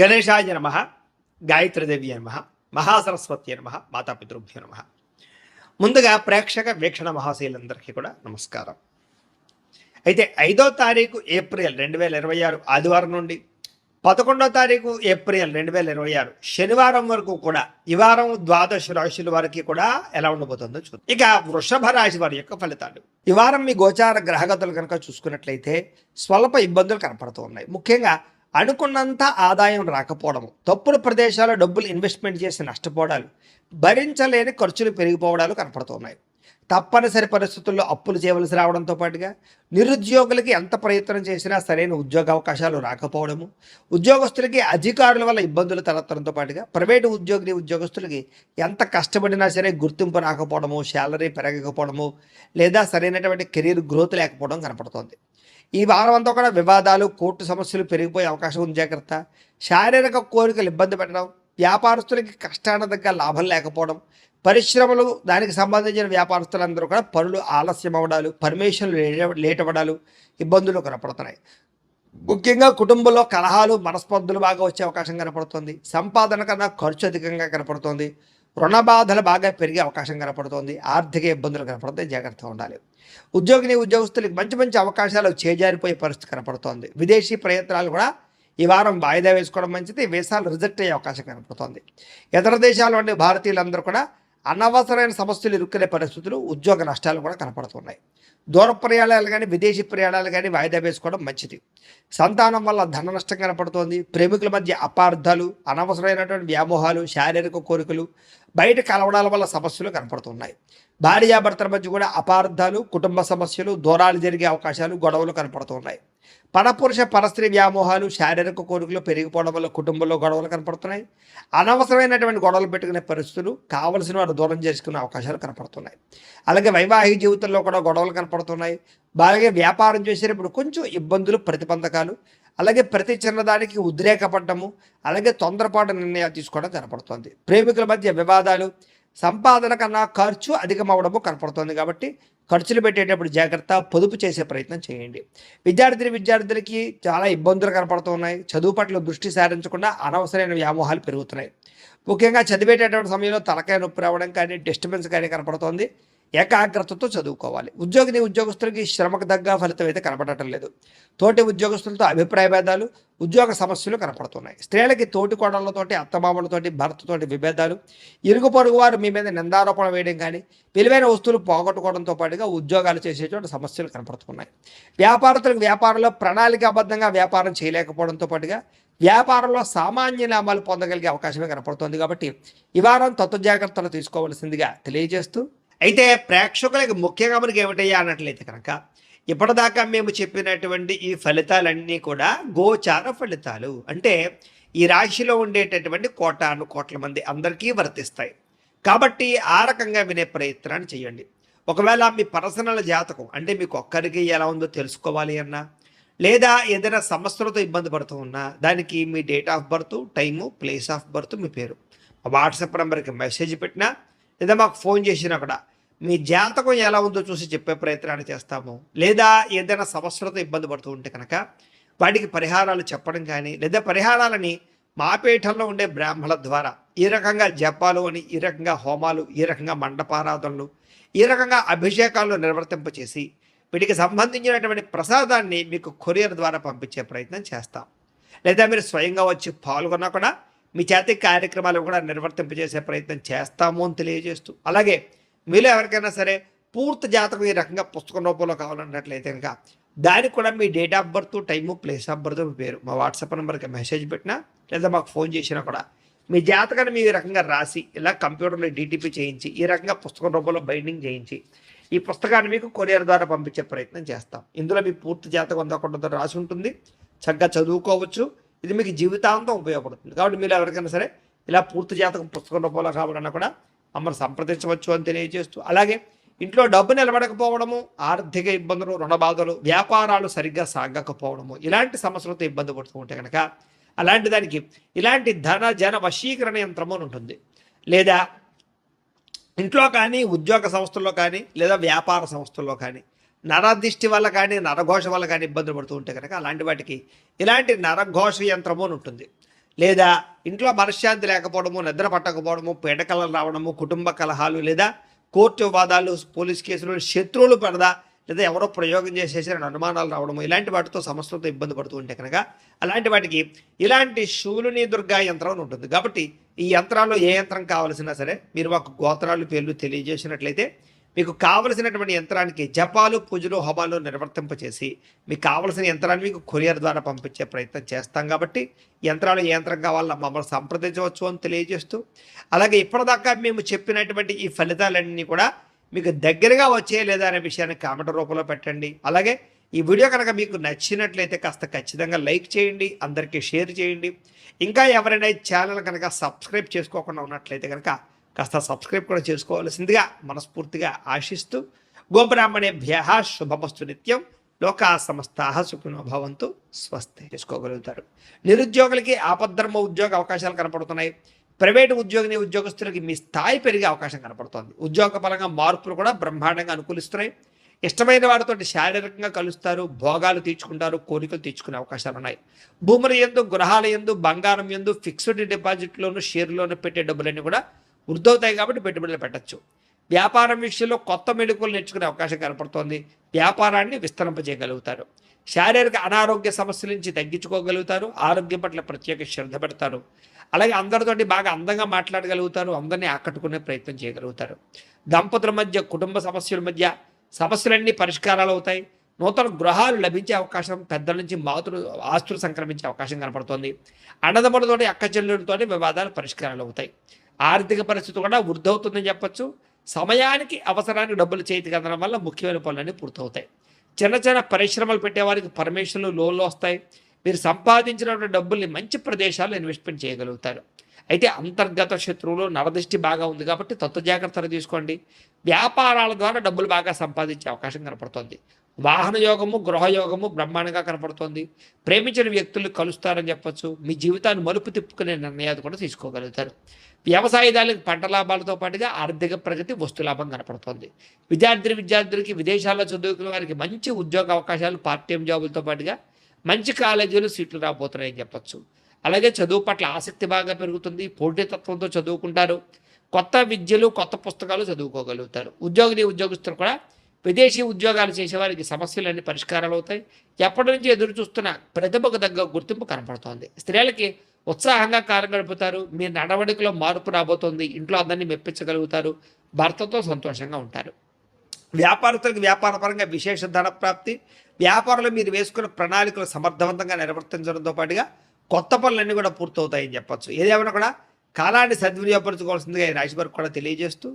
గణేశాయ నమ, గాయత్రీదేవి నమ, మహాసరస్వతి నమ, మాతాపితృభ్యో నమ. ముందుగా ప్రేక్షక వీక్షణ మహాశీలందరికీ కూడా నమస్కారం. అయితే 5వ తారీఖు ఏప్రిల్ 2026 ఆదివారం నుండి 11వ తారీఖు ఏప్రిల్ 2026 శనివారం వరకు కూడా ఈ వారం ద్వాదశ రాశుల వారికి కూడా ఎలా ఉండబోతుందో చూద్దాం. ఇక వృషభ రాశి వారి యొక్క ఫలితాలు. ఈ వారం మీ గోచార గ్రహగతులు కనుక చూసుకున్నట్లయితే స్వల్ప ఇబ్బందులు కనపడుతూ ఉన్నాయి. ముఖ్యంగా అనుకున్నంత ఆదాయం రాకపోవడము, తప్పుడు ప్రదేశాల్లో డబ్బులు ఇన్వెస్ట్మెంట్ చేసి నష్టపోవడాలు, భరించలేని ఖర్చులు పెరిగిపోవడాలు కనపడుతున్నాయి. తప్పనిసరి పరిస్థితుల్లో అప్పులు చేయవలసి రావడంతో పాటుగా నిరుద్యోగులకి ఎంత ప్రయత్నం చేసినా సరైన ఉద్యోగ అవకాశాలు రాకపోవడము, ఉద్యోగస్తులకి అధికారుల వల్ల ఇబ్బందులు తలెత్తడంతో పాటుగా ప్రైవేటు ఉద్యోగస్తులకి ఎంత కష్టపడినా సరే గుర్తింపు రాకపోవడము, శాలరీ పెరగకపోవడము, లేదా సరైనటువంటి కెరీర్ గ్రోత్ లేకపోవడం కనపడుతోంది. ఈ వారం అంతా కూడా వివాదాలు, కోర్టు సమస్యలు పెరిగిపోయే అవకాశం ఉంది. జాగ్రత్త. శారీరక కోరికలు ఇబ్బంది పెట్టడం, వ్యాపారస్తులకి కష్టాన దగ్గర లాభం లేకపోవడం, పరిశ్రమలు దానికి సంబంధించిన వ్యాపారస్తులందరూ కూడా పనులు ఆలస్యం అవ్వడాలు, పర్మిషన్లు లేట్ అవ్వడాలు, ఇబ్బందులు కనపడుతున్నాయి. ముఖ్యంగా కుటుంబంలో కలహాలు, మనస్పర్ధలు బాగా వచ్చే అవకాశం కనపడుతుంది. సంపాదన కన్నా ఖర్చు అధికంగా కనపడుతుంది. రుణ బాధలు బాగా పెరిగే అవకాశం కనపడుతుంది. ఆర్థిక ఇబ్బందులు కనపడతాయి. జాగ్రత్తగా ఉండాలి. ఉద్యోగస్తులకు మంచి మంచి అవకాశాలు చేజారిపోయే పరిస్థితి కనపడుతోంది. విదేశీ ప్రయత్నాలు కూడా ఈ వారం వాయిదా వేసుకోవడం మంచిది. వీసాలు రిజెక్ట్ అయ్యే అవకాశం కనపడుతోంది. ఇతర దేశాల వంటి భారతీయులందరూ కూడా అనవసరమైన సమస్యలు ఇరుక్కునే పరిస్థితులు, ఉద్యోగ నష్టాలు కూడా కనపడుతున్నాయి. దూర ప్రయాణాలు కానీ విదేశీ ప్రయాణాలు కానీ వాయిదా వేసుకోవడం మంచిది. సంతానం వల్ల ధన నష్టం కనపడుతోంది. ప్రేమికుల మధ్య అపార్థాలు, అనవసరమైనటువంటి వ్యామోహాలు, శారీరక కోరికలు, బయట కలవడాల వల్ల సమస్యలు కనపడుతున్నాయి. భార్యాభర్తల మధ్య కూడా అపార్థాలు, కుటుంబ సమస్యలు, దూరాలు జరిగే అవకాశాలు, గొడవలు కనపడుతున్నాయి. పరపురుష పరస్త్రీ వ్యామోహాలు, శారీరక కోరికలు పెరిగిపోవడం వల్ల కుటుంబంలో గొడవలు కనపడుతున్నాయి. అనవసరమైనటువంటి గొడవలు పెట్టుకునే పరిస్థితులు, కావలసిన వారు దూరం చేసుకునే అవకాశాలు కనపడుతున్నాయి. అలాగే వైవాహిక జీవితంలో కూడా గొడవలు కనపడుతున్నాయి. అలాగే వ్యాపారం చేసేటప్పుడు కొంచెం ఇబ్బందులు, ప్రతిబంధకాలు, అలాగే ప్రతి చిన్నదానికి ఉద్రేకపడ్డము, అలాగే తొందరపాటు నిర్ణయాలు తీసుకోవడం కనపడుతుంది. ప్రేమికుల మధ్య వివాదాలు, సంపాదన కన్నా ఖర్చు అధికమవడము కనపడుతుంది. కాబట్టి ఖర్చులు పెట్టేటప్పుడు జాగ్రత్త, పొదుపు చేసే ప్రయత్నం చేయండి. విద్యార్థులకి చాలా ఇబ్బందులు కనపడుతున్నాయి. చదువు పట్ల దృష్టి సారించకుండా అనవసరమైన వ్యామోహాలు పెరుగుతున్నాయి. ముఖ్యంగా చదివేటటువంటి సమయంలో తలకాయ నొప్పి రావడం కానీ, డిస్టర్బెన్స్ కానీ కనపడుతోంది. ఏకాగ్రతతో చదువుకోవాలి. ఉద్యోగస్తులకి శ్రమకు తగ్గ ఫలితం అయితే కనపడటం లేదు. తోటి ఉద్యోగస్తులతో అభిప్రాయ భేదాలు, ఉద్యోగ సమస్యలు కనపడుతున్నాయి. స్త్రీలకి తోటి కోడళ్లతోటి, అత్తమామలతోటి, భర్తతోటి విభేదాలు, ఇరుగు పొరుగు వారు మీ మీద నిందారోపణ వేయడం కానీ, విలువైన వస్తువులు పోగొట్టుకోవడంతో పాటుగా ఉద్యోగాలు చేసేటువంటి సమస్యలు కనపడుతున్నాయి. వ్యాపారంలో ప్రణాళికాబద్ధంగా వ్యాపారం చేయలేకపోవడంతో పాటుగా వ్యాపారంలో సామాన్య లాభాలు పొందగలిగే అవకాశమే కనపడుతుంది. కాబట్టి ఈ వారం జాగ్రత్తలు తీసుకోవాల్సిందిగా తెలియజేస్తూ, అయితే ప్రేక్షకులకు ముఖ్యంగా మనకి ఏమిటయ్యా అన్నట్లయితే కనుక ఇప్పటిదాకా మేము చెప్పినటువంటి ఈ ఫలితాలన్నీ కూడా గోచార ఫలితాలు. అంటే ఈ రాశిలో ఉండేటటువంటి కోట్ల మంది అందరికీ వర్తిస్తాయి. కాబట్టి ఆ రకంగా వినే ప్రయత్నాన్ని చేయండి. ఒకవేళ మీ పర్సనల్ జాతకం అంటే మీకు ఒక్కరికి ఎలా ఉందో తెలుసుకోవాలి అన్నా, లేదా ఏదైనా సమస్యలతో ఇబ్బంది పడుతూ ఉన్నా, దానికి మీ date of birth, time, place of birth, మీ పేరు వాట్సాప్ నెంబర్కి మెసేజ్ పెట్టినా, లేదా మాకు ఫోన్ చేసినా కూడా మీ జాతకం ఎలా ఉందో చూసి చెప్పే ప్రయత్నాన్ని చేస్తాము. లేదా ఏదైనా సమస్యలతో ఇబ్బంది పడుతూ ఉంటే కనుక వాటికి పరిహారాలు చెప్పడం కానీ, లేదా పరిహారాలని మా పీఠంలో ఉండే బ్రాహ్మణుల ద్వారా ఈ రకంగా జపాలు అని, ఈ రకంగా హోమాలు, ఈ రకంగా మండపారాధనలు, ఈ రకంగా అభిషేకాలు నిర్వర్తింపచేసి వీటికి సంబంధించినటువంటి ప్రసాదాన్ని మీకు కొరియర్ ద్వారా పంపించే ప్రయత్నం చేస్తాం. లేదా మీరు స్వయంగా వచ్చి పాల్గొన్నా కూడా మీ చేతి కార్యక్రమాలు కూడా నిర్వర్తింపజేసే ప్రయత్నం చేస్తాము అని తెలియజేస్తూ, అలాగే మీలో ఎవరికైనా సరే పూర్తి జాతకం ఈ రకంగా పుస్తకం రూపంలో కావాలన్నట్లయితే కనుక దానికి కూడా మీ date of birth, time, place of birth, మీ పేరు మా వాట్సాప్ నెంబర్కి మెసేజ్ పెట్టినా, లేదా మాకు ఫోన్ చేసినా కూడా మీ జాతకాన్ని మీ రకంగా రాసి ఇలా కంప్యూటర్లో డీటీపీ చేయించి ఈ రకంగా పుస్తకం రూపంలో బైండింగ్ చేయించి ఈ పుస్తకాన్ని మీకు కొరియర్ ద్వారా పంపించే ప్రయత్నం చేస్తాం. ఇందులో మీ పూర్తి జాతకం అందకుండా రాసి ఉంటుంది. చక్కగా చదువుకోవచ్చు. ఇది మీకు జీవితాంతం ఉపయోగపడుతుంది. కాబట్టి మీరు ఎవరికైనా సరే ఇలా పూర్తి జాతకం పుస్తకం రూపంలో కావాలన్నా కూడా మమ్మల్ని సంప్రదించవచ్చు అని తెలియజేస్తూ, అలాగే ఇంట్లో డబ్బు నిలబడకపోవడము, ఆర్థిక ఇబ్బందులు, రుణ బాధలు, వ్యాపారాలు సరిగ్గా సాగకపోవడము, ఇలాంటి సమస్యలతో ఇబ్బంది పడుతూ ఉంటే కనుక అలాంటి దానికి ఇలాంటి జన వశీకరణ యంత్రము అని ఉంటుంది. లేదా ఇంట్లో కానీ, ఉద్యోగ సంస్థల్లో కానీ, లేదా వ్యాపార సంస్థల్లో కానీ నరదిష్టి వల్ల కానీ, నరఘోష వల్ల కానీ ఇబ్బందులు పడుతూ ఉంటే కనుక అలాంటి వాటికి ఇలాంటి నరఘోష యంత్రము అని ఉంటుంది. లేదా ఇంట్లో మనశ్శాంతి లేకపోవడము, నిద్ర పట్టకపోవడము, పీడకలలు రావడము, కుటుంబ కలహాలు, లేదా కోర్టు వివాదాలు, పోలీస్ కేసులు, శత్రువులు పడదా, లేదా ఎవరో ప్రయోగం చేసేసారని అనుమానాలు రావడము, ఇలాంటి వాటితో సమస్యలతో ఇబ్బంది పడుతూ ఉంటే కనుక అలాంటి వాటికి ఇలాంటి శూలిని దుర్గా యంత్రం అని ఉంటుంది. కాబట్టి ఈ యంత్రాల్లో ఏ యంత్రం కావలసినా సరే మీరు మాకు గోత్రాలు పేర్లు తెలియజేసినట్లయితే మీకు కావలసినటువంటి యంత్రానికి జపాలు, పూజలు, హోమాలు నిర్వర్తింపచేసి మీకు కావలసిన యంత్రాన్ని మీకు కొరియర్ ద్వారా పంపించే ప్రయత్నం చేస్తాం. కాబట్టి యంత్రాలు ఏ యంత్రం కావాలన్నా మమ్మల్ని సంప్రదించవచ్చు అని తెలియజేస్తూ, అలాగే ఇప్పటిదాకా మేము చెప్పినటువంటి ఈ ఫలితాలన్నీ కూడా మీకు దగ్గరగా వచ్చే లేదా అనే విషయాన్ని కామెంట్ రూపంలో పెట్టండి. అలాగే ఈ వీడియో కనుక మీకు నచ్చినట్లయితే కాస్త ఖచ్చితంగా లైక్ చేయండి, అందరికీ షేర్ చేయండి. ఇంకా ఎవరైనా ఈ ఛానల్ కనుక సబ్స్క్రైబ్ చేసుకోకుండా ఉన్నట్లయితే కనుక కాస్త సబ్స్క్రైబ్ కూడా చేసుకోవాల్సిందిగా మనస్ఫూర్తిగా ఆశిస్తూ, గోబ్రాహ్మణేభ్యః శుభమస్తు నిత్యం, లోకా సమస్తాః సుఖినో భవంతు, స్వస్తి చేసుకోగలుగుతారు. నిరుద్యోగులకి ఆపద్ధర్మ ఉద్యోగ అవకాశాలు కనపడుతున్నాయి. ప్రైవేటు ఉద్యోగస్తులకి మీ స్థాయి పెరిగే అవకాశం కనపడుతోంది. ఉద్యోగ పరంగా మార్పులు కూడా బ్రహ్మాండంగా అనుకూలిస్తున్నాయి. ఇష్టమైన వారితో శారీరకంగా కలుస్తారు, భోగాలు తీర్చుకుంటారు, కోరికలు తీర్చుకునే అవకాశాలు ఉన్నాయి. భూముల యందు, గృహాల యందు, బంగారం యందు, ఫిక్స్డ్ డిపాజిట్లోను, షేర్లోను పెట్టే డబ్బులన్నీ కూడా వృద్ధవుతాయి. కాబట్టి పెట్టుబడులు పెట్టచ్చు. వ్యాపారం విషయంలో కొత్త మెళుకువలు నేర్చుకునే అవకాశం కనపడుతోంది. వ్యాపారాన్ని విస్తరింపజేయగలుగుతారు. శారీరక అనారోగ్య సమస్యల నుంచి తగ్గించుకోగలుగుతారు. ఆరోగ్యం పట్ల ప్రత్యేక శ్రద్ధ పెడతారు. అలాగే అందరితోటి బాగా అందంగా మాట్లాడగలుగుతారు. అందరినీ ఆకట్టుకునే ప్రయత్నం చేయగలుగుతారు. దంపతుల మధ్య, కుటుంబ సమస్యల మధ్య సమస్యలన్నీ పరిష్కారాలు అవుతాయి. నూతన గృహాలు లభించే అవకాశం, పెద్దల నుంచి ఆస్తులు సంక్రమించే అవకాశం కనపడుతోంది. అన్నదమ్ములతోటి, అక్క చెల్లెలతోటి వివాదాలు పరిష్కారాలు అవుతాయి. ఆర్థిక పరిస్థితి కూడా వృద్ధవుతుందని చెప్పచ్చు. సమయానికి అవసరానికి డబ్బులు చేతికి అందడం వల్ల ముఖ్యమైన పనులన్నీ పూర్తవుతాయి. చిన్న చిన్న పరిశ్రమలు పెట్టేవారికి పర్మిషన్లు, లోన్లు వస్తాయి. మీరు సంపాదించినటువంటి డబ్బుల్ని మంచి ప్రదేశాల్లో ఇన్వెస్ట్మెంట్ చేయగలుగుతారు. అయితే అంతర్గత శత్రువులు, నరదృష్టి బాగా ఉంది కాబట్టి జాగ్రత్తలు తీసుకోండి. వ్యాపారాల ద్వారా డబ్బులు బాగా సంపాదించే అవకాశం కనపడుతుంది. వాహన యోగము, గృహయోగము బ్రహ్మాండంగా కనపడుతోంది. ప్రేమించిన వ్యక్తులు కలుస్తారని చెప్పచ్చు. మీ జీవితాన్ని మలుపు తిప్పుకునే నిర్ణయాలు కూడా తీసుకోగలుగుతారు. వ్యవసాయదారులకు పంట లాభాలతో పాటుగా ఆర్థిక ప్రగతి, వస్తు లాభం కనపడుతోంది. విద్యార్థులకి విదేశాల్లో చదువుకునే వారికి మంచి ఉద్యోగ అవకాశాలు, పార్ట్ టైం జాబులతో పాటుగా మంచి కాలేజీలు సీట్లు రాబోతున్నాయని చెప్పచ్చు. అలాగే చదువు పట్ల ఆసక్తి బాగా పెరుగుతుంది. పోటీతత్వంతో చదువుకుంటారు. కొత్త విద్యలు, కొత్త పుస్తకాలు చదువుకోగలుగుతారు. ఉద్యోగస్తులు కూడా విదేశీ ఉద్యోగాలు చేసేవారికి సమస్యలన్నీ పరిష్కారాలు అవుతాయి. ఎప్పటి నుంచి ఎదురు చూస్తున్న ప్రతిభకు తగ్గ గుర్తింపు కనపడుతోంది. స్త్రీలకి ఉత్సాహంగా కాలం గడుపుతారు. మీ నడవడికలో మార్పు రాబోతోంది. ఇంట్లో అందరినీ మెప్పించగలుగుతారు. భర్తతో సంతోషంగా ఉంటారు. వ్యాపారస్తులకు వ్యాపారపరంగా విశేష ధన ప్రాప్తి. వ్యాపారంలో మీరు వేసుకున్న ప్రణాళికలు సమర్థవంతంగా నిర్వర్తించడంతో పాటుగా కొత్త పనులన్నీ కూడా పూర్తవుతాయని చెప్పచ్చు. ఏదేమైనా కూడా కాలాన్ని సద్వినియోగపరచుకోవాల్సిందిగా ఈ రాశి వారికి కూడా తెలియజేస్తూ